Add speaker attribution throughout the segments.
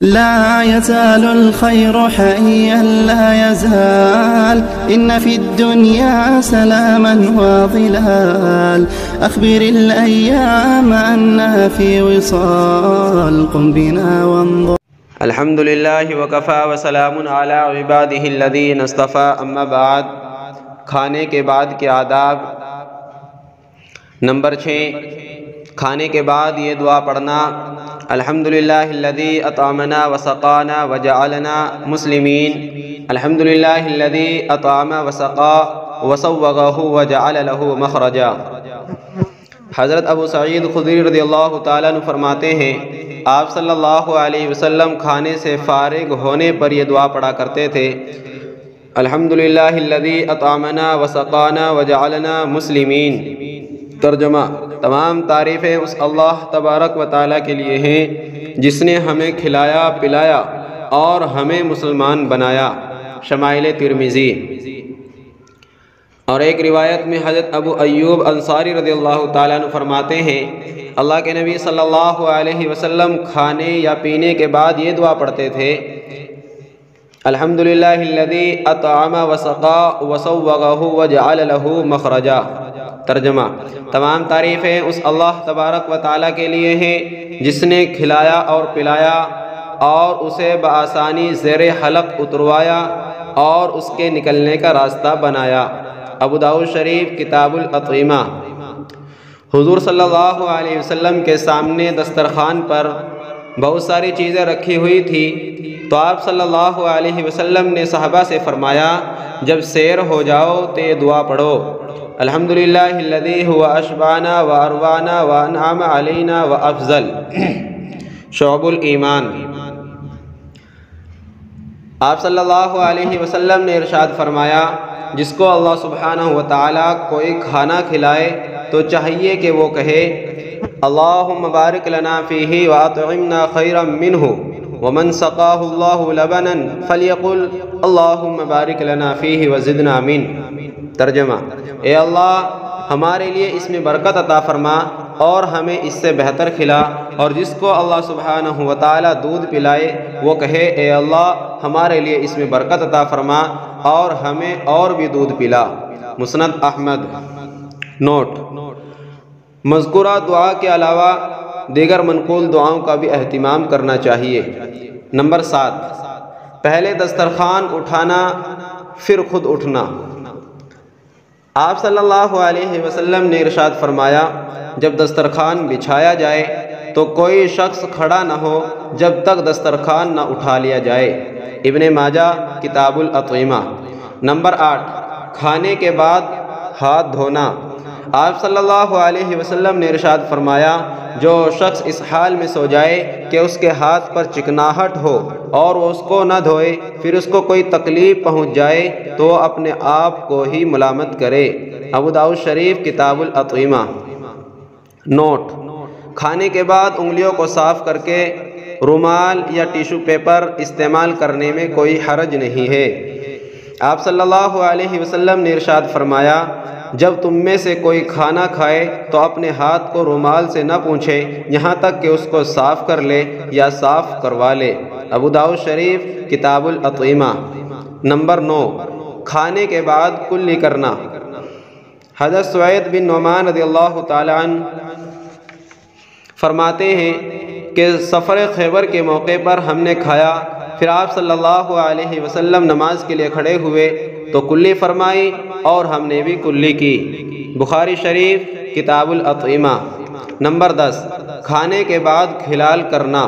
Speaker 1: لا يزال الخير حيا لا يزال إن في الدنيا سلاما وظلال أخبر الأيام أنها في وصال قم بنا وانظر.
Speaker 2: الحمد للہ وکفا وسلام علی عبادہ الذین اصطفیٰ اما بعد. کھانے کے بعد کے آداب. نمبر 6، کھانے کے بعد یہ دعا پڑھنا: الحمدللہ الذی اطعمنا وسقانا وجعلنا مسلمین، الحمدللہ الذی اطعم وسقا وسوغہ وجعل له مخرجا. حضرت ابو سعید خدری رضی اللہ تعالیٰ عنہ فرماتے ہیں، آپ صلی اللہ علیہ وسلم کھانے سے فارغ ہونے پر یہ دعا پڑھا کرتے تھے: الحمدللہ الذی اطعمنا وسقانا وجعلنا مسلمین. ترجمہ: تمام تعریفیں اس اللہ تبارک و تعالیٰ کے لیے ہیں جس نے ہمیں کھلایا پلایا اور ہمیں مسلمان بنایا. شمائل ترمذی. اور ایک روایت میں حضرت ابو ایوب انصاری رضی اللہ تعالیٰ عنہ فرماتے ہیں، اللہ کے نبی صلی اللہ علیہ وسلم کھانے یا پینے کے بعد یہ دعا پڑھتے تھے: الحمدللہ الذی اطعم وسقا وسوغہ وجعل له مخرجا. ترجمہ: تمام تعریفیں اس اللہ تبارک و تعالیٰ کے لیے ہیں جس نے کھلایا اور پلایا اور اسے بآسانی زیر حلق اتروایا اور اس کے نکلنے کا راستہ بنایا. ابو داؤد شریف کتاب الاطعمہ. حضور صلی اللہ علیہ وسلم کے سامنے دسترخوان پر بہت ساری چیزیں رکھی ہوئی تھی تو آپ صلی اللہ علیہ وسلم نے صحابہ سے فرمایا، جب سیر ہو جاؤ تو یہ دعا پڑھو: الحمدللہ الذی هو اشبعنا واروانا وانعم علینا وافضل. شعب الایمان. آپ صلی اللہ علیہ وسلم نے ارشاد فرمایا، جس کو اللہ سبحانہ و تعالیٰ کوئی کھانا کھلائے تو چاہیے کہ وہ کہے: اللہم بارک لنا فیہ واطعمنا خیرا منہ، ومن سقاہ اللہ لبنا فلیقل اللہم بارک لنا فیہ وزدنا من. ترجمہ: اے اللہ، ہمارے لیے اس میں برکت عطا فرما اور ہمیں اس سے بہتر کھلا. اور جس کو اللہ سبحانہ و تعالیٰ دودھ پلائے وہ کہے: اے اللہ، ہمارے لیے اس میں برکت عطا فرما اور ہمیں اور بھی دودھ پلا. مسند احمد. نوٹ: مذکورہ دعا کے علاوہ دیگر منقول دعاؤں کا بھی اہتمام کرنا چاہیے. نمبر 7، پہلے دسترخوان اٹھانا پھر خود اٹھنا. آپ صلی اللہ علیہ وسلم نے ارشاد فرمایا، جب دسترخوان بچھایا جائے تو کوئی شخص کھڑا نہ ہو جب تک دسترخوان نہ اٹھا لیا جائے. ابن ماجہ کتاب الاطعمہ. نمبر 8، کھانے کے بعد ہاتھ دھونا. آپ صلی اللہ علیہ وسلم نے ارشاد فرمایا، جو شخص اس حال میں سو جائے کہ اس کے ہاتھ پر چکناہٹ ہو اور وہ اس کو نہ دھوئے، پھر اس کو کوئی تکلیف پہنچ جائے تو وہ اپنے آپ کو ہی ملامت کرے. ابو داؤد شریف کتاب الاطعمہ. نوٹ: کھانے کے بعد انگلیوں کو صاف کر کے رومال یا ٹیشو پیپر استعمال کرنے میں کوئی حرج نہیں ہے. آپ صلی اللہ علیہ وسلم نے ارشاد فرمایا، جب تم میں سے کوئی کھانا کھائے تو اپنے ہاتھ کو رومال سے نہ پونچھے یہاں تک کہ اس کو صاف کر لے یا صاف کروا لے. ابو داؤد شریف کتاب الاطعمہ. نمبر 9، کھانے کے بعد کلی کرنا. حضرت سعید بن نعمان رضی اللہ تعالیٰ عنہ فرماتے ہیں کہ سفر خیبر کے موقع پر ہم نے کھایا، پھر آپ صلی اللہ علیہ وسلم نماز کے لیے کھڑے ہوئے تو کلی فرمائی اور ہم نے بھی کلی کی. بخاری شریف کتاب الاطعمہ. نمبر 10، کھانے کے بعد کھلال کرنا.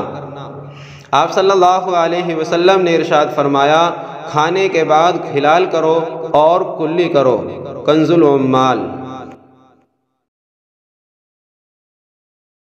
Speaker 2: آپ صلی اللہ علیہ وسلم نے ارشاد فرمایا، کھانے کے بعد کھلال کرو اور کلی کرو. کنز العمال.